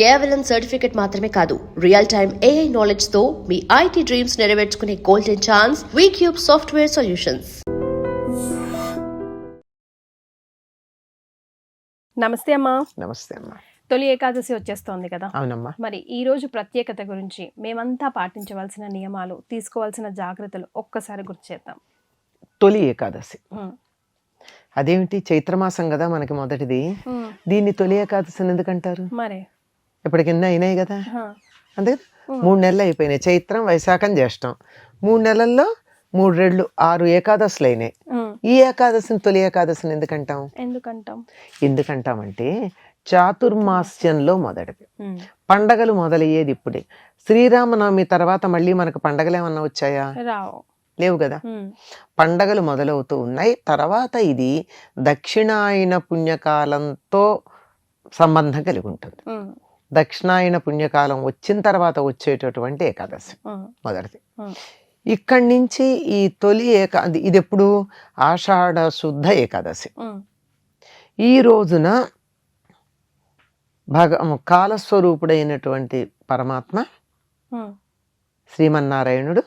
కేవలం సర్టిఫికెట్ మాత్రమే కాదు, రియల్ టైమ్ AI నాలెడ్జ్ తో మీ IT డ్రీమ్స్ నెరవేర్చుకునే golden chance Vcube software solutions. నమస్తే అమ్మా. నమస్తే అమ్మా. తొలి ఏకాదశి వచ్చేస్తోంది కదా. అవునమ్మా. మరి ఈ రోజు ప్రత్యేకత గురించి, మేమంతా పాటించవలసిన నియమాలు, తీసుకోవాల్సిన జాగ్రత్తలు ఒక్కసారి గుర్తు చేద్దాం. తొలి ఏకాదశి అదేమిటి, చైత్రమాసం కదా మనకి మొదటిది. దీన్ని తొలి ఏకాదశి ఎందుకంటారు? మరి ఇప్పటికిన్న అయినాయి కదా, అంతే కదా. 3 నెలలు అయిపోయినాయి. చైత్రం, వైశాఖం, జ్యేష్టం. 3 నెలల్లో 3 రెళ్ళు 6 ఏకాదశులు అయినాయి. ఈ ఏకాదశిని తొలి ఏకాదశిని ఎందుకంటామంటే చాతుర్మాస్యంలో మొదటిది. పండగలు మొదలయ్యేది ఇప్పుడే. శ్రీరామనవమి తర్వాత మళ్ళీ మనకు పండగలు ఏమన్నా వచ్చాయా? లేవు కదా. పండగలు మొదలవుతూ ఉన్నాయి. తర్వాత ఇది దక్షిణాయన పుణ్యకాలంతో సంబంధం కలిగి ఉంటుంది. దక్షిణాయన పుణ్యకాలం వచ్చిన తర్వాత వచ్చేటటువంటి ఏకాదశి మొదటిది. ఇక్కడి నుంచి ఈ తొలి ఇది ఎప్పుడు? ఆషాఢ శుద్ధ ఏకాదశి. ఈ రోజున కాలస్వరూపుడైనటువంటి పరమాత్మ శ్రీమన్నారాయణుడు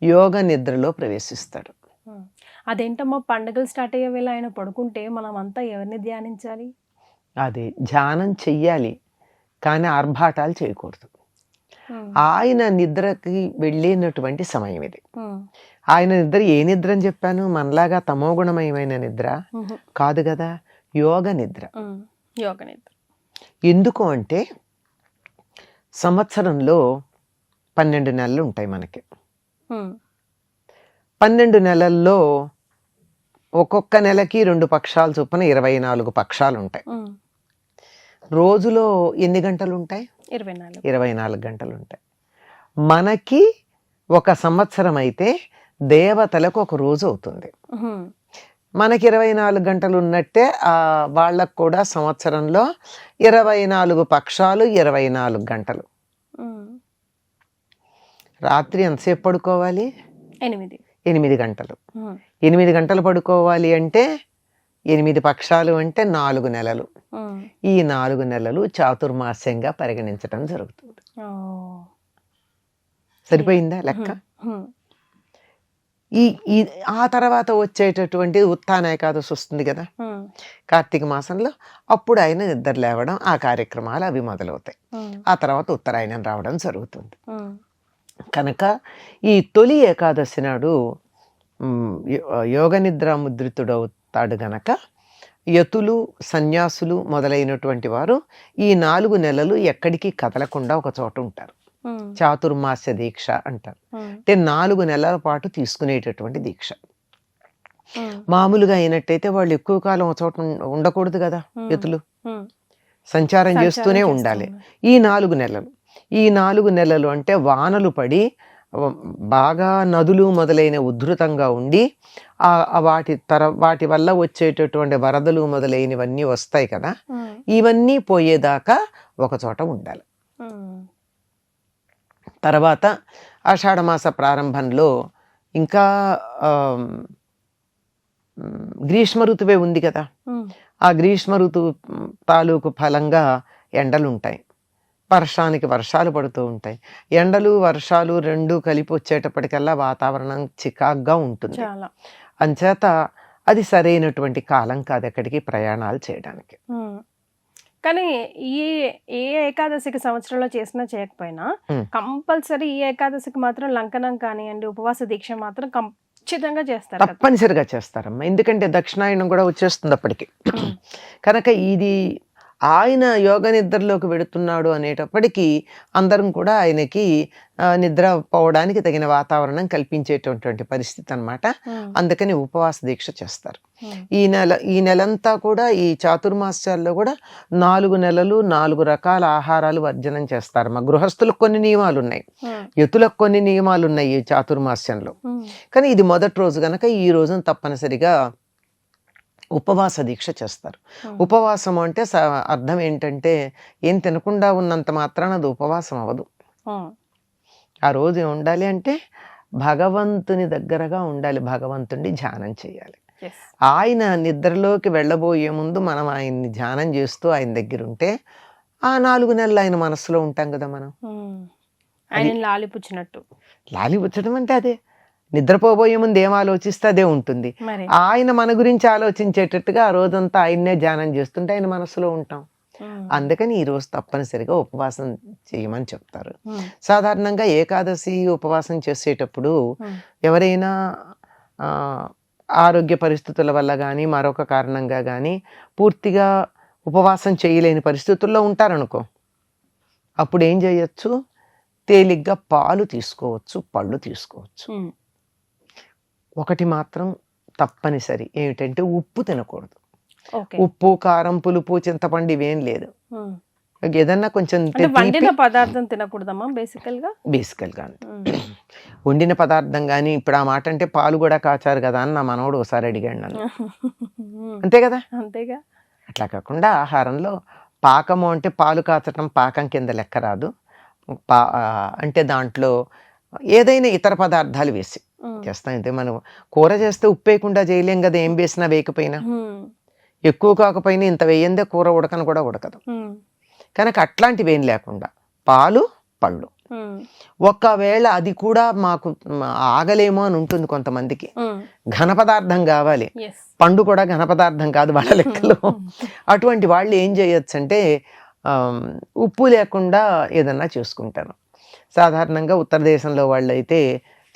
యోగ నిద్రలో ప్రవేశిస్తాడు. అదేంటమ్మా, పండుగలు స్టార్ట్ అయ్యే వేళ ఆయన పడుకుంటే మనం అంతా ఎవరిని ధ్యానించాలి? అదే ధ్యానం చెయ్యాలి, కానీ ఆర్భాటాలు చేయకూడదు. ఆయన నిద్రకి వెళ్ళినటువంటి సమయం ఇది. ఆయన నిద్ర ఏ నిద్ర అని చెప్పాను? మనలాగా తమోగుణమయమైన నిద్ర కాదు కదా, యోగ నిద్ర. యోగ నిద్ర ఎందుకు అంటే సంవత్సరంలో 12 నెలలు ఉంటాయి మనకి. 12 నెలల్లో ఒక్కొక్క నెలకి 2 పక్షాలు చొప్పున 24 పక్షాలు ఉంటాయి. రోజులో ఎన్ని గంటలు ఉంటాయి? 24 గంటలు ఉంటాయి. మనకి ఒక సంవత్సరం అయితే దేవతలకు ఒక రోజు అవుతుంది. మనకి 24 గంటలు ఉన్నట్టే వాళ్ళకు కూడా సంవత్సరంలో 24 పక్షాలు, 24 గంటలు. రాత్రి ఎంతసేపు పడుకోవాలి? 8 గంటలు. 8 గంటలు పడుకోవాలి అంటే 8 పక్షాలు అంటే 4 నెలలు. ఈ 4 నెలలు చాతుర్మాస్యంగా పరిగణించడం జరుగుతుంది. సరిపోయిందా లెక్క? ఈ ఆ తర్వాత వచ్చేటటువంటి ఉత్థాన ఏకాదశి వస్తుంది కదా కార్తీక మాసంలో. అప్పుడు ఆయన నిద్ర లేవడం, ఆ కార్యక్రమాలు అవి మొదలవుతాయి. ఆ తర్వాత ఉత్తరాయణం రావడం జరుగుతుంది. కనుక ఈ తొలి ఏకాదశి నాడు యోగ నిద్ర ముద్రితుడవుతాడు గనక యతులు, సన్యాసులు మొదలైనటువంటి వారు ఈ 4 నెలలు ఎక్కడికి కదలకుండా ఒక చోట ఉంటారు. చాతుర్మాస్య దీక్ష అంటారు. అంటే 4 నెలల పాటు తీసుకునేటటువంటి దీక్ష. మామూలుగా అయినట్టయితే వాళ్ళు ఎక్కువ కాలం ఒక చోట ఉండకూడదు కదా. యతులు సంచారం చేస్తూనే ఉండాలి. ఈ 4 నెలలు అంటే వానలు పడి బాగా నదులు మొదలైన ఉధృతంగా ఉండి వాటి వల్ల వచ్చేటటువంటి వరదలు మొదలైనవన్నీ వస్తాయి కదా. ఇవన్నీ పోయేదాకా ఒక చోట ఉండాలి. తర్వాత ఆషాఢమాస ప్రారంభంలో ఇంకా గ్రీష్మ ఋతువే ఉంది కదా. ఆ గ్రీష్మ ఋతువు తాలూకు ఫలంగా ఎండలు ఉంటాయి, వర్షానికి వర్షాలు పడుతూ ఉంటాయి. ఎండలు వర్షాలు 2 కలిపి వచ్చేటప్పటికల్లా వాతావరణం చికాగ్గా ఉంటుంది. అంచేత అది సరైనటువంటి కాలం కాదు ఎక్కడికి ప్రయాణాలు చేయడానికి. కానీ ఏ ఏకాదశికి సంవత్సరంలో చేసినా చేయకపోయినా కంపల్సరీ ఈ ఏకాదశికి మాత్రం లంకనం కానివ్వండి, ఉపవాస దీక్ష మాత్రం ఖచ్చితంగా చేస్తారు, తప్పనిసరిగా చేస్తారమ్మా. ఎందుకంటే దక్షిణాయనం కూడా వచ్చేస్తుంది అప్పటికి. కనుక ఇది ఆయన యోగ నిద్రలోకి వెడుతున్నాడు అనేటప్పటికీ అందరం కూడా ఆయనకి నిద్ర పోవడానికి తగిన వాతావరణం కల్పించేటటువంటి పరిస్థితి అన్నమాట. అందుకని ఉపవాస దీక్ష చేస్తారు. ఈ నెలంతా కూడా ఈ చాతుర్మాస్యాల్లో కూడా 4 నెలలు 4 రకాల ఆహారాలు వర్జనం చేస్తారు. మా గృహస్థులకు కొన్ని నియమాలు ఉన్నాయి, యతులకు కొన్ని నియమాలు ఉన్నాయి ఈ చాతుర్మాస్యంలో. కానీ ఇది మొదటి రోజు గనక ఈ రోజున తప్పనిసరిగా ఉపవాస దీక్ష చేస్తారు. ఉపవాసం అంటే అర్థం ఏంటంటే ఏం తినకుండా ఉన్నంత మాత్రాన అది ఉపవాసం అవ్వదు. ఆ రోజు ఉండాలి అంటే భగవంతుని దగ్గరగా ఉండాలి, భగవంతుని ధ్యానం చేయాలి. ఆయన నిద్రలోకి వెళ్ళబోయే ముందు మనం ఆయన్ని ధ్యానం చేస్తూ ఆయన దగ్గర ఉంటే ఆ 4 నెలలు ఆయన మనసులో ఉంటాం కదా మనం. ఆయన లాలిపుచ్చినట్టు. లాలిపుచ్చడం అంటే అదే, నిద్రపోబోయే ముందు ఏం ఆలోచిస్తే అదే ఉంటుంది. మరి ఆయన మన గురించి ఆలోచించేటట్టుగా ఆ రోజంతా ఆయన్నే ధ్యానం చేస్తుంటే ఆయన మనసులో ఉంటాం. అందుకని ఈ రోజు తప్పనిసరిగా ఉపవాసం చేయమని చెప్తారు. సాధారణంగా ఏకాదశి ఉపవాసం చేసేటప్పుడు ఎవరైనా ఆరోగ్య పరిస్థితుల వల్ల కానీ మరొక కారణంగా కానీ పూర్తిగా ఉపవాసం చేయలేని పరిస్థితుల్లో ఉంటారనుకో, అప్పుడు ఏం చేయొచ్చు, తేలిగ్గా పాలు తీసుకోవచ్చు, పళ్ళు తీసుకోవచ్చు. ఒకటి మాత్రం తప్పనిసరి ఏమిటంటే ఉప్పు తినకూడదు. ఉప్పు, కారం, పులుపు, చింతపండు ఇవేం లేదు. ఏదన్నా కొంచెం వండిన పదార్థం తినకూడదమ్మా బేసికల్గా. వండిన పదార్థం కానీ, ఇప్పుడు ఆ మాట అంటే పాలు కూడా కాచారు కదా అని నా మనవడు ఒకసారి అడిగాడు నన్ను. అంతే కదా, అంతేగా. అట్లా కాకుండా ఆహారంలో పాకము అంటే పాలు కాచటం పాకం కింద లెక్క రాదు. అంటే దాంట్లో ఏదైనా ఇతర పదార్థాలు వేసి చేస్తాం. అయితే మనం కూర చేస్తే ఉప్పు వేయకుండా చేయలేం కదా, ఏం వేసినా వేయకపోయినా. ఎక్కువ కాకపోయినా ఇంత వేయందే కూర ఉడకను కూడా ఉడకదు. కనుక అట్లాంటివి ఏం లేకుండా పాలు, పళ్ళు. ఒకవేళ అది కూడా మాకు ఆగలేమో అని ఉంటుంది కొంతమందికి, ఘన పదార్థం కావాలి, పండు కూడా ఘన పదార్థం కాదు వాళ్ళ లెక్కలో. అటువంటి వాళ్ళు ఏం చేయొచ్చు అంటే ఉప్పు లేకుండా ఏదన్నా చేసుకుంటారు. సాధారణంగా ఉత్తర దేశంలో వాళ్ళు అయితే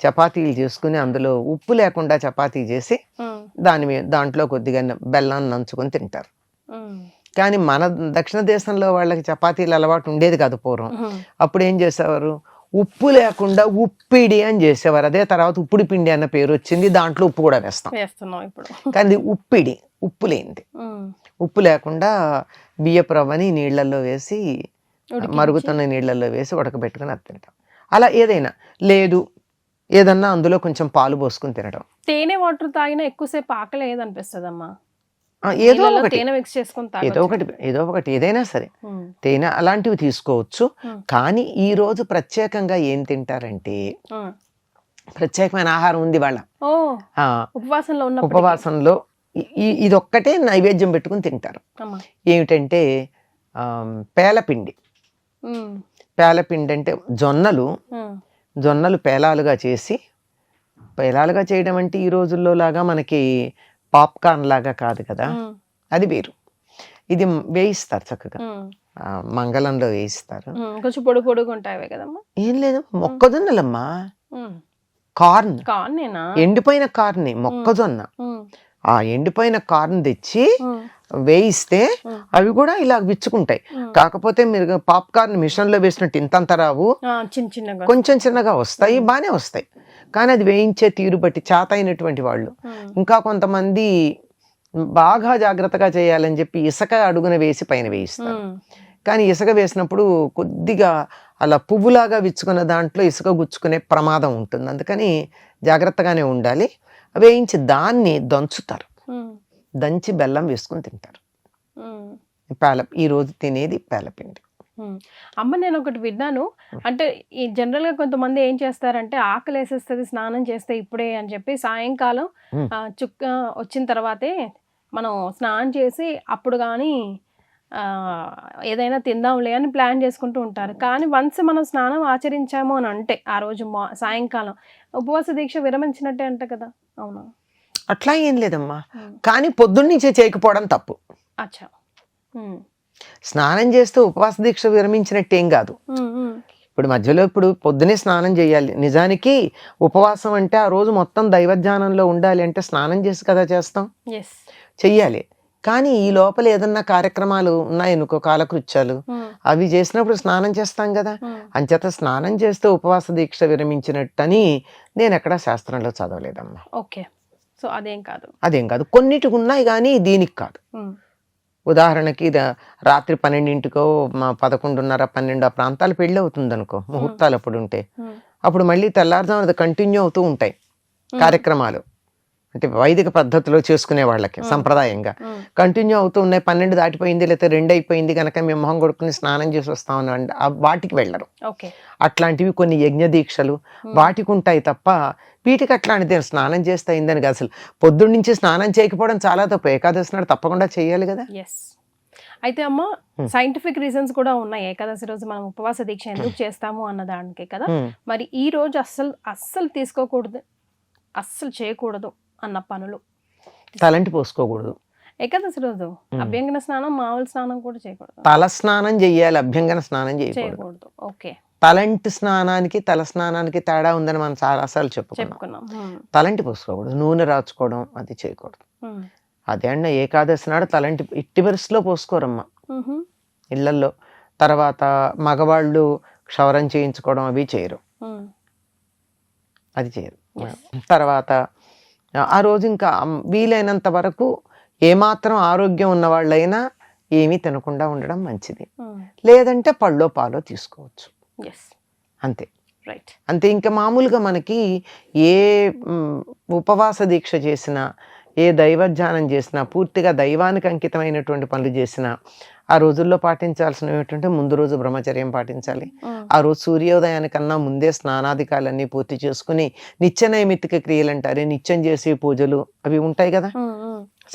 చపాతీలు చేసుకుని అందులో ఉప్పు లేకుండా చపాతీ చేసి దాంట్లో కొద్దిగా బెల్లాన్ని నంచుకొని తింటారు. కానీ మన దక్షిణ దేశంలో వాళ్ళకి చపాతీలు అలవాటు ఉండేది కాదు పూర్వం. అప్పుడు ఏం చేసేవారు, ఉప్పు లేకుండా ఉప్పిడి అని చేసేవారు. అదే తర్వాత ఉప్పుడు పిండి అన్న పేరు వచ్చింది, దాంట్లో ఉప్పు కూడా వేస్తాం. కానీ ఉప్పిడి, ఉప్పు లేనిది. ఉప్పు లేకుండా బియ్యపు రవ్వని నీళ్లలో వేసి, మరుగుతున్న నీళ్లలో వేసి ఉడకబెట్టుకుని అది తింటాం. అలా ఏదైనా లేదు, ఏదన్నా అందులో కొంచెం పాలు పోసుకుని తినడం. తేనె వాటర్ తాగినా ఎక్కువసేపు ఆకలి ఏదనిపిస్తుందమ్మా? ఏదో ఒకటి ఏదైనా సరే తేనె అలాంటివి తీసుకోవచ్చు. కానీ ఈ రోజు ప్రత్యేకంగా ఏం తింటారంటే ప్రత్యేకమైన ఆహారం ఉంది వాళ్ళ ఉపవాసంలో. ఇదొక్కటే నైవేద్యం పెట్టుకుని తింటారు. ఏమిటంటే పేలపిండి. పేలపిండి అంటే జొన్నలు పేలాలుగా చేసి, పేలాలుగా చేయడం అంటే ఈ రోజుల్లో లాగా మనకి పాప్కార్న్ లాగా కాదు కదా, అది వేరు. ఇది వేయిస్తారు చక్కగా, మంగళంలో వేయిస్తారు. కొంచెం పొడి పొడిగా ఉంటాయి కదమ్మా. ఏం లేదు, మొక్కజొన్నలమ్మా, కార్న్, ఎండిపోయిన కార్న్, మొక్కజొన్న. ఆ ఎండిపోయిన కార్న్ తెచ్చి వేయిస్తే అవి కూడా ఇలా విచ్చుకుంటాయి. కాకపోతే మీరు పాప్కార్న్ మిషన్ లో వేసినట్టు ఇంతంత రావు, కొంచెం చిన్నగా వస్తాయి, బానే వస్తాయి. కానీ అది వేయించే తీరు బట్టి చేత అయినటువంటి వాళ్ళు, ఇంకా కొంతమంది బాగా జాగ్రత్తగా చేయాలని చెప్పి ఇసుక అడుగున వేసి పైన వేయిస్తారు. కానీ ఇసుక వేసినప్పుడు కొద్దిగా అలా పువ్వులాగా విచ్చుకున్న దాంట్లో ఇసుక గుచ్చుకునే ప్రమాదం ఉంటుంది. అందుకని జాగ్రత్తగానే ఉండాలి. వేయించి దాన్ని దంచుతారు, దంచి బెల్లం వేసుకుని తింటారు. ఈ రోజు తినేది పేలపిండి. అమ్మ, నేను ఒకటి విన్నాను, అంటే ఈ జనరల్ గా కొంతమంది ఏం చేస్తారంటే ఆకలి వేసేస్తుంది స్నానం చేస్తే ఇప్పుడే అని చెప్పి సాయంకాలం చుక్క వచ్చిన తర్వాతే మనం స్నానం చేసి అప్పుడు కానీ ఏదైనా తిందాంలే అని ప్లాన్ చేసుకుంటూ ఉంటారు. కానీ వన్స్ మనం స్నానం ఆచరించాము అని అంటే ఆ రోజు సాయంకాలం ఉపవాస దీక్ష విరమించినట్టే అంట కదా. అవునా? అట్లా ఏం లేదమ్మా, కానీ పొద్దున్నుంచే చేయకపోవడం తప్పు. అచ్చా, స్నానం చేస్తూ ఉపవాస దీక్ష విరమించినట్టేం కాదు. ఇప్పుడు పొద్దునే స్నానం చేయాలి. నిజానికి ఉపవాసం అంటే ఆ రోజు మొత్తం దైవధ్యానంలో ఉండాలి అంటే స్నానం చేసి కదా చేస్తాం, చెయ్యాలి. కానీ ఈ లోపల ఏదన్నా కార్యక్రమాలు ఉన్నాయనుకో, కాలకృత్యాలు, అవి చేసినప్పుడు స్నానం చేస్తాం కదా. అంచేత స్నానం చేస్తే ఉపవాస దీక్ష విరమించినట్టని నేను ఎక్కడా శాస్త్రంలో చదవలేదమ్మా. ఓకే, సో అదేం కాదు. కొన్నిటికి ఉన్నాయి కానీ దీనికి కాదు. ఉదాహరణకి రాత్రి 12కో 11:30, 12 ఆ ప్రాంతాలు పెళ్లి అవుతుంది అనుకో, ముహూర్తాలు అప్పుడు ఉంటే, అప్పుడు మళ్ళీ తెల్లారుజామున కంటిన్యూ అవుతూ ఉంటాయి కార్యక్రమాలు. అంటే వైదిక పద్ధతిలో చేసుకునే వాళ్ళకి సంప్రదాయంగా కంటిన్యూ అవుతూ ఉన్నాయి. 12 దాటిపోయింది లేకపోతే 2 అయిపోయింది కనుక మేము మొహం కొడుకుని స్నానం చేసి వస్తామని వాటికి వెళ్ళరు. అట్లాంటివి కొన్ని యజ్ఞ దీక్షలు వాటికి ఉంటాయి తప్ప వీటికి అట్లాంటిది స్నానం చేస్తే అయిందని కాదు. అసలు పొద్దున్న నుంచి స్నానం చేయకపోవడం చాలా తప్పు. ఏకాదశి నాడు తప్పకుండా చేయాలి కదా. అయితే అమ్మ సైంటిఫిక్ రీజన్స్ కూడా ఉన్నాయి ఏకాదశి రోజు మనం ఉపవాస దీక్ష ఎందుకు చేస్తాము అన్న దానికి కదా. మరి ఈ రోజు అస్సలు తీసుకోకూడదు, అస్సలు చేయకూడదు అన్న పనులు. తలంటి పోసుకోకూడదు ఏకాదశి రోజు. అభ్యంగన స్నానం, మామూలు స్నానం కూడా చేయకూడదు. తల స్నానం చెయ్యాలి, అభ్యంగన స్నానం చేయకూడదు. ఓకే. తలంటి స్నానానికి తల స్నానానికి తేడా ఉందని మనం చాలాసార్లు చెప్పుకున్నాం. తలంటి పోసుకోకూడదు, నూనె రాచుకోవడం అది చేయకూడదు. అదే అండి ఏకాదశి నాడు తలంటి ఇట్టి పరిస్థితిలో పోసుకోరమ్మా ఇళ్లలో. తర్వాత మగవాళ్ళు క్షవరం చేయించుకోవడం అవి చేయరు, అది చేయరు. తర్వాత ఆ రోజు ఇంకా వీలైనంత వరకు ఏమాత్రం ఆరోగ్యం ఉన్న వాళ్ళైనా ఏమీ తినకుండా ఉండడం మంచిది. లేదంటే పళ్ళో పాలో తీసుకోవచ్చు, అంతే. అంతే. ఇంకా మామూలుగా మనకి ఏ ఉపవాస దీక్ష చేసినా, ఏ దైవధ్యానం చేసినా, పూర్తిగా దైవానికి అంకితమైనటువంటి పనులు చేసినా ఆ రోజుల్లో పాటించాల్సినవి ఏంటంటే ముందు రోజు బ్రహ్మచర్యం పాటించాలి. ఆ రోజు సూర్యోదయానికన్నా ముందే స్నానాధికాలన్నీ పూర్తి చేసుకుని నిత్య నైమిత్తిక క్రియలు అంటారు, నిత్యం చేసే పూజలు అవి ఉంటాయి కదా.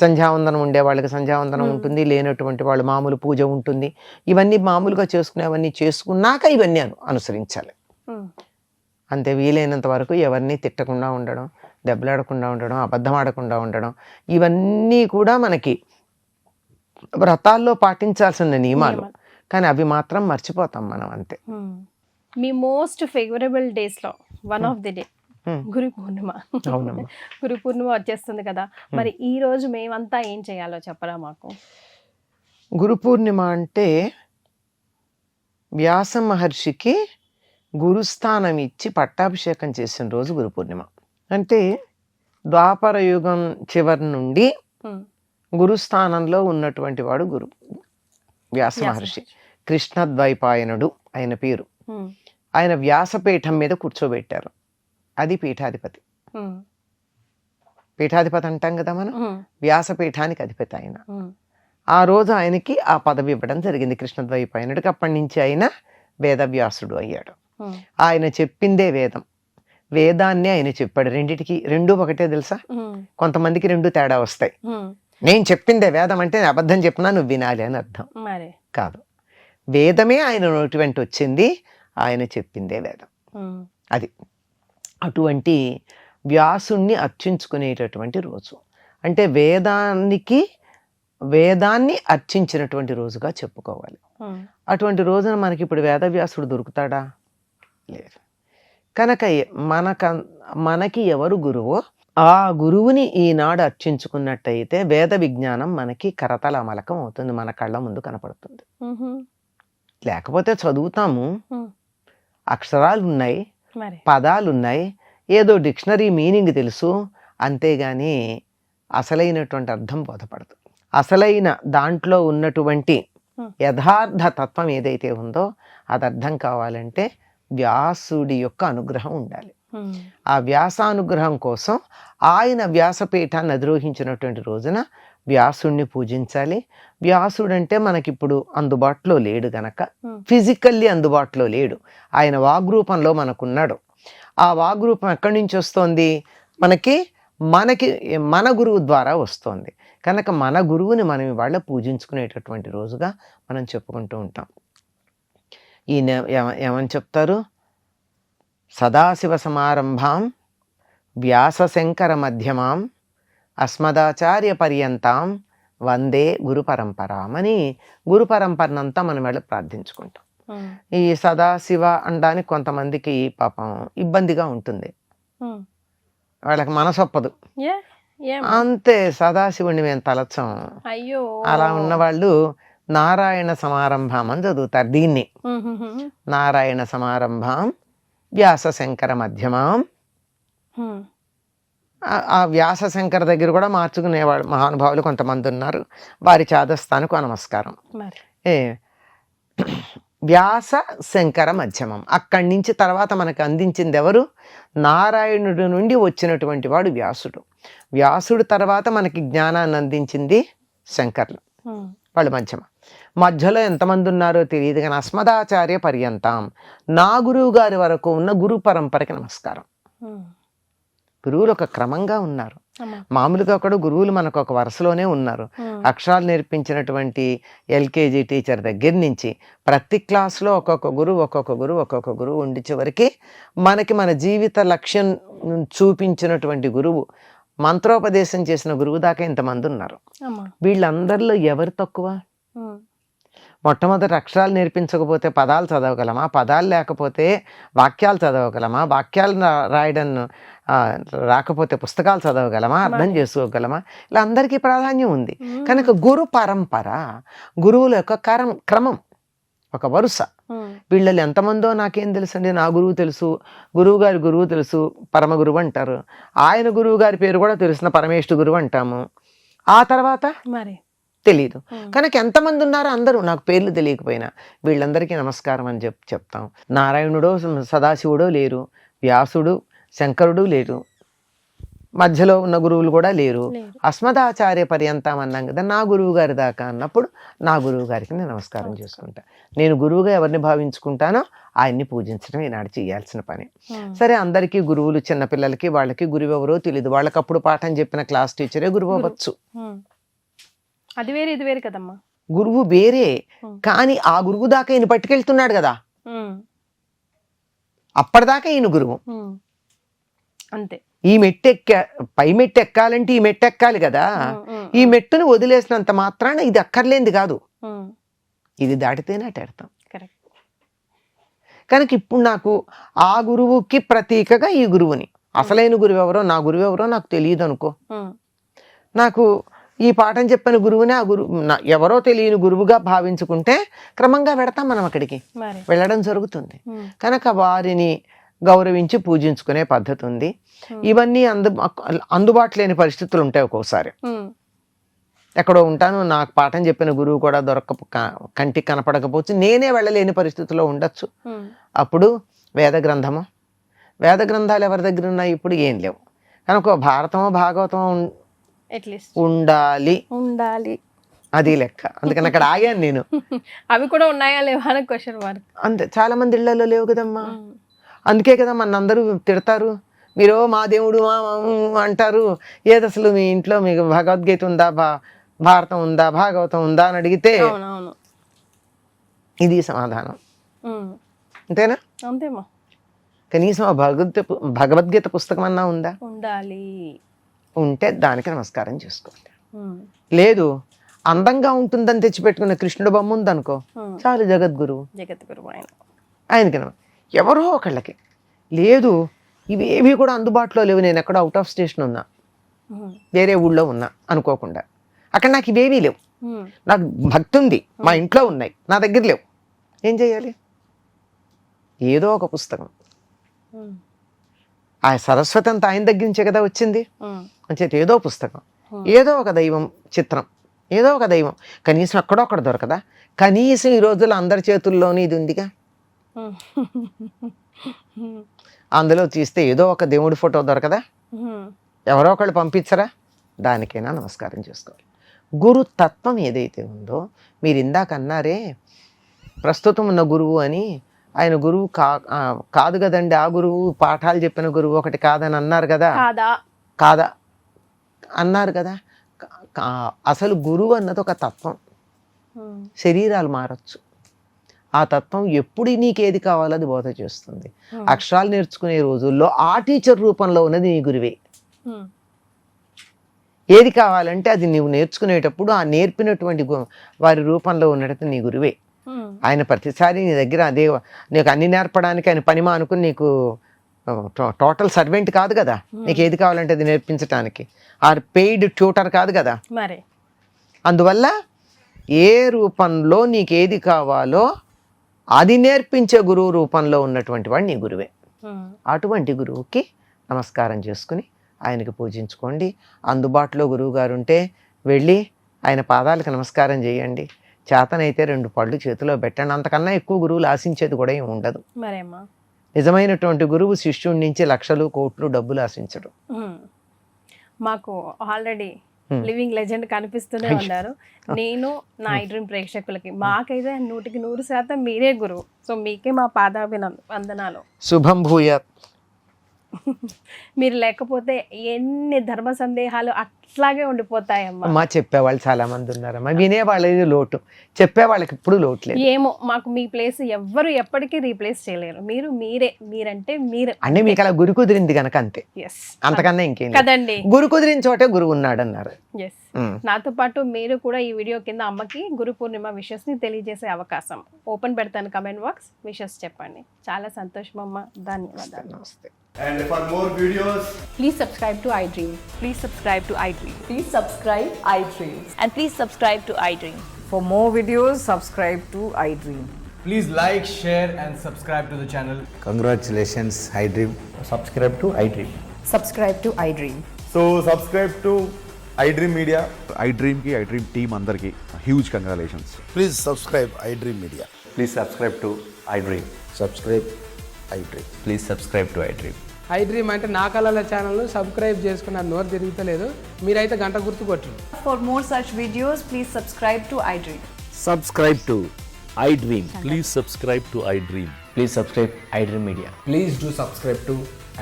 సంధ్యావందనం ఉండే వాళ్ళకి సంధ్యావందనం ఉంటుంది, లేనటువంటి వాళ్ళు మామూలు పూజ ఉంటుంది. ఇవన్నీ మామూలుగా చేసుకునేవన్నీ చేసుకున్నాక ఇవన్నీ అనుసరించాలి. అంతే. వీలైనంత వరకు ఎవరిని తిట్టకుండా ఉండడం, దెబ్బలాడకుండా ఉండడం, అబద్ధం ఆడకుండా ఉండడం, ఇవన్నీ కూడా మనకి వ్రతాల్లో పాటించాల్సిన నియమాలు. కానీ అవి మాత్రం మర్చిపోతాం మనం, అంతే. మీ మోస్ట్ ఫేవరబుల్ డేస్ లో one of the day Guru Purnima. Guru Purnima వచ్చేస్తుంది కదా, మరి ఈ రోజు మేమంతా ఏం చేయాలో చెప్పరా మాకు. గురు పూర్ణిమ అంటే వ్యాస మహర్షికి గురుస్థానం ఇచ్చి పట్టాభిషేకం చేసిన రోజు గురు పూర్ణిమ. అంటే ద్వాపర యుగం చివరి నుండి గురుస్థానంలో ఉన్నటువంటి వాడు గురు వ్యాస మహర్షి. కృష్ణద్వైపాయనుడు ఆయన పేరు. ఆయన వ్యాసపీఠం మీద కూర్చోబెట్టారు, అది పీఠాధిపతి. పీఠాధిపతి అంటాం కదా మనం, వ్యాసపీఠానికి అధిపతి ఆయన. ఆ రోజు ఆయనకి ఆ పదవి ఇవ్వడం జరిగింది కృష్ణద్వైపాయనుడికి. అప్పటి నుంచి ఆయన వేదవ్యాసుడు అయ్యాడు. ఆయన చెప్పిందే వేదం, వేదాన్ని ఆయన చెప్పాడు. రెండు ఒకటే తెలుసా? కొంతమందికి రెండు తేడా వస్తాయి. నేను చెప్పిందే వేదం అంటే అబద్ధం చెప్పినా నువ్వు వినాలి అని అర్థం కాదు. వేదమే ఆయన నోటి వెంట వచ్చింది, ఆయన చెప్పిందే వేదం, అది. అటువంటి వ్యాసుణ్ణి అర్చించుకునేటటువంటి రోజు, అంటే వేదాన్ని అర్చించినటువంటి రోజుగా చెప్పుకోవాలి. అటువంటి రోజున మనకి ఇప్పుడు వేదవ్యాసుడు దొరుకుతాడా? లేదు. కనుక మనకి ఎవరు గురువో ఆ గురువుని ఈనాడు అర్చించుకున్నట్టయితే వేద విజ్ఞానం మనకి కరతల అమలకం అవుతుంది, మన కళ్ళ ముందు కనపడుతుంది. లేకపోతే చదువుతాము, అక్షరాలు ఉన్నాయి, పదాలు ఉన్నాయి, ఏదో డిక్షనరీ మీనింగ్ తెలుసు, అంతేగాని అసలైనటువంటి అర్థం బోధపడదు. అసలైన దాంట్లో ఉన్నటువంటి యథార్థ తత్వం ఏదైతే ఉందో అది అర్థం కావాలంటే వ్యాసుడి యొక్క అనుగ్రహం ఉండాలి. ఆ వ్యాసానుగ్రహం కోసం ఆయన వ్యాసపీఠాన్ని అధిరోహించినటువంటి రోజున వ్యాసుడిని పూజించాలి. వ్యాసుడంటే మనకిప్పుడు అందుబాటులో లేడు గనక, ఫిజికల్లీ అందుబాటులో లేడు, ఆయన వాగ్రూపంలో మనకున్నాడు. ఆ వాగ్రూపం ఎక్కడి నుంచి వస్తోంది? మనకి మన గురువు ద్వారా వస్తోంది. కనుక మన గురువుని మనం ఇవాళ పూజించుకునేటటువంటి రోజుగా మనం చెప్పుకుంటూ ఉంటాం. ఈయన ఏమని చెప్తారు? సదాశివ సమారంభాం వ్యాసశంకర మధ్యమాం అస్మదాచార్య పర్యంతాం వందే గురు పరంపరాం అని గురు పరంపరనంతా మనం వెళ్ళి ప్రార్థించుకుంటాం. ఈ సదాశివ అనడానికి కొంతమందికి పాపం ఇబ్బందిగా ఉంటుంది, వాళ్ళకి మనసొప్పదు. అంతే, సదాశివుడిని మేము తలచాం. అలా ఉన్నవాళ్ళు నారాయణ సమారంభం అని చదువుతారు దీన్ని. నారాయణ సమారంభం వ్యాసశంకర మధ్యమాం. ఆ వ్యాసశంకర దగ్గర కూడా మార్చుకునేవాడు మహానుభావులు కొంతమంది ఉన్నారు, వారి చాదస్థానికి నమస్కారం. వ్యాస శంకర మధ్యమం, అక్కడి నుంచి తర్వాత మనకు అందించింది ఎవరు? నారాయణుడి నుండి వచ్చినటువంటి వాడు వ్యాసుడు. వ్యాసుడు తర్వాత మనకి జ్ఞానాన్ని అందించింది శంకర్లు, వాళ్ళు మధ్యలో ఎంతమంది ఉన్నారో తెలియదు కానీ అస్మదాచార్య పర్యంతం, నా గురువు గారి వరకు ఉన్న గురు పరంపరకి నమస్కారం. గురువులు ఒక క్రమంగా ఉన్నారు, అమ్మా. మామూలుగా కూడా గురువులు మనకు ఒక వరుసలోనే ఉన్నారు. అక్షరాలు నేర్పించినటువంటి ఎల్కేజీ టీచర్ దగ్గర నుంచి ప్రతి క్లాస్లో ఒక్కొక్క గురువు ఉండి చివరికి మనకి మన జీవిత లక్ష్యం చూపించినటువంటి గురువు, మంత్రోపదేశం చేసిన గురువు దాకా ఇంతమంది ఉన్నారు. అమ్మా. వీళ్ళందరిలో ఎవరు తక్కువ? మొట్టమొదటి అక్షరాలు నేర్పించకపోతే పదాలు చదవగలమా? పదాలు లేకపోతే వాక్యాలు చదవగలమా? వాక్యాలు రాయడం రాకపోతే పుస్తకాలు చదవగలమా? అర్థం చేసుకోగలమా? ఇలా అందరికీ ప్రాధాన్యం ఉంది. కనుక గురు పరంపర, గురువుల యొక్క క్రమం, ఒక వరుస. వీళ్ళలో ఎంతమందో నాకేం తెలుసండి, నా గురువు తెలుసు, గురువు తెలుసు, పరమ గురువు అంటారు. ఆయన గురువు గారి పేరు కూడా తెలిసిన పరమేశ్వర గురువు అంటాము. ఆ తర్వాత మరి తెలీదు. కనుక ఎంతమంది ఉన్నారో అందరూ నాకు పేర్లు తెలియకపోయినా వీళ్ళందరికీ నమస్కారం అని చెప్తాం. నారాయణుడో సదాశివుడో లేరు, వ్యాసుడు శంకరుడు లేరు, మధ్యలో ఉన్న గురువులు కూడా లేరు. అస్మదాచార్య పర్యంతం అన్నాం కదా, నా గురువు గారి దాకా అన్నప్పుడు నా గురువు గారికి నేను నమస్కారం చేసుకుంటా. నేను గురువుగా ఎవరిని భావించుకుంటానో ఆయన్ని పూజించడం ఈనాడు చేయాల్సిన పని. సరే, అందరికీ గురువులు, చిన్నపిల్లలకి వాళ్ళకి గురువు ఎవరో తెలియదు. వాళ్ళకి అప్పుడు పాఠం చెప్పిన క్లాస్ టీచరే గురువు అవ్వచ్చు. అది వేరే ఇది వేరే కదమ్మా. గురువు వేరే, కానీ ఆ గురువు దాకా ఈయన పట్టుకెళ్తున్నాడు కదా, అప్పటిదాకా ఈయన గురువు. అంతే. ఈ పై మెట్టు ఎక్కాలంటే ఈ మెట్టు ఎక్కాలి కదా. ఈ మెట్టును వదిలేసినంత మాత్రాన ఇది అక్కర్లేంది కాదు, ఇది దాటితేనే అటెడతాం. కనుక ఇప్పుడు నాకు ఆ గురువుకి ప్రతీకగా ఈ గురువుని, అసలైన గురువు ఎవరో, నా గురువు ఎవరో నాకు తెలియదు అనుకో, నాకు ఈ పాఠం చెప్పిన గురువునే ఆ గురువు ఎవరో తెలియని గురువుగా భావించుకుంటే క్రమంగా వెడతాం మనం అక్కడికి, వెళ్ళడం జరుగుతుంది. కనుక వారిని గౌరవించి పూజించుకునే పద్ధతి ఉంది. ఇవన్నీ అందుబాటు లేని పరిస్థితులు ఉంటాయి. ఒక్కోసారి ఎక్కడో ఉంటాను, నాకు పాఠం చెప్పిన గురువు కూడా కంటికి కనపడకపోవచ్చు, నేనే వెళ్ళలేని పరిస్థితిలో ఉండొచ్చు. అప్పుడు వేద గ్రంథాలు ఎవరి దగ్గర ఉన్నాయి? ఇప్పుడు ఏం లేవు. కనుక భారతమో భాగవతమో ఉండాలి, అది లెక్క. అందుకని అక్కడ ఆగాను నేను. అవి కూడా ఉన్నాయా లేవా అని క్వశ్చన్ మార్క్. అంతే, చాలా మంది ఇళ్లలో లేవు కదమ్మా. అందుకే కదా మన అందరూ తిడతారు, మీరు మా దేవుడు అంటారు. ఏది అసలు మీ ఇంట్లో మీకు భగవద్గీత ఉందా, భారతం ఉందా, భాగవతం ఉందా అని అడిగితే ఇది సమాధానం. అంతేనా? అంతేమా. కనీసం ఆ భగవద్గీత పుస్తకం అన్నా ఉందా? ఉండాలి. ఉంటే దానికి నమస్కారం చేసుకోండి. లేదు, అందంగా ఉంటుందని తెచ్చిపెట్టుకున్న కృష్ణుడు బొమ్మ ఉందనుకో, చాలు జగద్గురువు, ఆయనకి ఎవరో ఒకళ్ళకి. లేదు, ఇవేవి కూడా అందుబాటులో లేవు, నేను ఎక్కడ అవుట్ ఆఫ్ స్టేషన్ ఉన్నా, వేరే ఊళ్ళో ఉన్నా అనుకోకుండా, అక్కడ నాకు ఇవేవీ లేవు, నాకు భక్తి ఉంది, మా ఇంట్లో ఉన్నాయి, నా దగ్గర లేవు, ఏం చేయాలి? ఏదో ఒక పుస్తకం, ఆ సరస్వతి అంతా ఆయన దగ్గర నుంచే కదా వచ్చింది. అంచేత ఏదో పుస్తకం, ఏదో ఒక దైవం చిత్రం, ఏదో ఒక దైవం, కనీసం అక్కడో అక్కడ దొరకదా? కనీసం ఈ రోజుల్లో అందరి చేతుల్లోనే ఇది ఉందిగా, అందులో తీస్తే ఏదో ఒక దేవుడి ఫోటో దొరకదా? ఎవరో ఒకళ్ళు పంపించరా? దానికైనా నమస్కారం చేసుకోవాలి. గురు తత్వం ఏదైతే ఉందో, మీరు ఇందాక అన్నారే ప్రస్తుతం ఉన్న గురువు అని, ఆయన గురువు కాదు కదండి, ఆ గురువు పాఠాలు చెప్పిన గురువు ఒకటి కాదని అన్నారు కదా, కాదా అన్నారు కదా. అసలు గురువు అన్నది ఒక తత్వం, శరీరాలు మారచ్చు, ఆ తత్వం ఎప్పుడు నీకేది కావాలో అది బోధ చేస్తుంది. అక్షరాలు నేర్చుకునే రోజుల్లో ఆ టీచర్ రూపంలో ఉన్నది నీ గురువే. ఏది కావాలంటే అది నువ్వు నేర్చుకునేటప్పుడు ఆ నేర్పినటువంటి వారి రూపంలో ఉన్నట్టు నీ గురువే. ఆయన ప్రతిసారి నీ దగ్గర అదే నీకు అన్ని నేర్పడానికి ఆయన పని మానుకుని నీకు టోటల్ సర్వెంట్ కాదు కదా, నీకు ఏది కావాలంటే అది నేర్పించడానికి ఆర్ పెయిడ్ ట్యూటర్ కాదు కదా. మరి అందువల్ల ఏ రూపంలో నీకేది కావాలో అది నేర్పించే గురువు రూపంలో ఉన్నటువంటి వాడు నీ గురువే. అటువంటి గురువుకి నమస్కారం చేసుకుని ఆయనకి పూజించుకోండి. అందుబాటులో గురువు గారు ఉంటే వెళ్ళి ఆయన పాదాలకు నమస్కారం చేయండి. చేతనైతే 2 పళ్ళు చేతిలో పెట్టండి. అంతకన్నా ఎక్కువ గురువులు ఆశించేది కూడా ఏమి ఉండదు. నిజమైనటువంటి గురువు శిష్యుడి నుంచి లక్షలు కోట్లు డబ్బులు ఆశించడు. మాకు ఆల్రెడీ లివింగ్ లెజెండ్ కనిపిస్తూనే ఉన్నారు. నేను నా డ్రీమ్ ప్రేక్షకులకి మాకైతే 100% మీరే గురువు. సో మీకే మా పాదాభివందనాలు. శుభం భూయాత్. మీరు లేకపోతే ఎన్ని ధర్మ సందేహాలు అట్లాగే ఉండిపోతాయమ్మా. అమ్మా చెప్పేవాళ్ళు చాలా మంది ఉన్నారమ్మా, వినేవాళ్ళది లోటు, చెప్పేవాళ్ళకి ఇప్పుడు లోటు లేదు. ఏమో మాకు మీ ప్లేస్ ఎవ్వరు ఎప్పటికీ రీప్లేస్ చేయలేరు. మీరు మీరే, మీరంటే మీరు అంటే మీకు అలా గురి కుదిరింది కనుక అంతే, ఎస్ అంతకన్నా ఇంకేం లేదు. కదండి. గురు కుదిరిన చోటే గురువు ఉన్నాడు అన్నారు. ఎస్ నాతో పాటు మీరు కూడా ఈ వీడియో కింద అమ్మకి గురు పూర్ణిమ విషెస్ ని తెలియజేసే అవకాశం ఓపెన్ పెడతాను, కమెంట్ బాక్స్ విషెస్ చెప్పండి. చాలా సంతోషం అమ్మ, ధన్యవాదాలు. నమస్తే. And for more videos, Please subscribe to iDream. Please subscribe to iDream. Please subscribe iDream. And please subscribe to iDream. For more videos, subscribe to iDream. please like, share, and subscribe to the channel. Congratulations, iDream. Subscribe to iDream. Subscribe to iDream. So subscribe to iDream Media. iDream ki iDream team అందరికి huge congratulations. Please subscribe iDream Media. Please subscribe to iDream. Subscribe iDream. Please subscribe to iDream. iDream అంటే నా కళల channel subscribe చేసుకున్న నోరు తిరుగుతలేదు, మీరైతే గంట గుర్తు కొట్టండి. For more such videos, please subscribe to iDream. Subscribe to iDream. Please subscribe to iDream. Please subscribe iDream Media. Please do subscribe to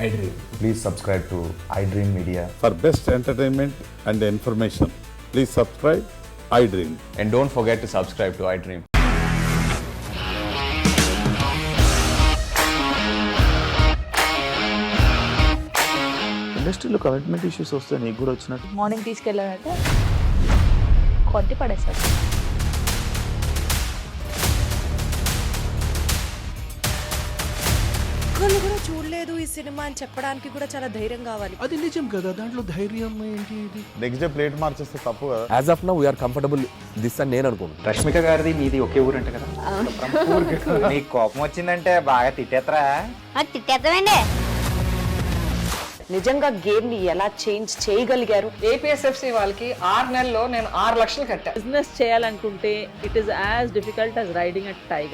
iDream. Please subscribe to iDream Media. For best entertainment and information, please subscribe iDream. And don't forget to subscribe to iDream. ఇండస్ట్రీలో commitment issues వస్తే నీకు కూడా వచ్చినట్టు morning తీసుకెళ్ళారంటే కొట్టి పడేస్తారు. ఒక్కళ్ళు కూడా చూడలేదు ఈ సినిమా అని చెప్పడానికి కూడా చాలా ధైర్యం కావాలి. అది నిజం కదా, దాంట్లో ధైర్యం ఏంటి? ఇది నెక్స్ట్ డే ప్లేట్ మార్చేస్తే తప్పు కదా. As of now we are comfortable this అని నేను అనుకుంటున్నాను. రష్మిక గారిది మీది ఒకే ఊరు అంట కదా. నీకు కోపం వచ్చిందంటే బాగా తిట్టేత్తరా? తిట్టేద్దామండి. నిజంగా గేమ్ ని ఎలా చేంజ్ చేయగలిగారు? ఏపీఎస్ఎఫ్సి వాళ్ళకి 6 నెలల్లో నేను 6 లక్షలు కట్టా. బిజినెస్ చేయాలనుకుంటే it is as difficult as riding a tiger.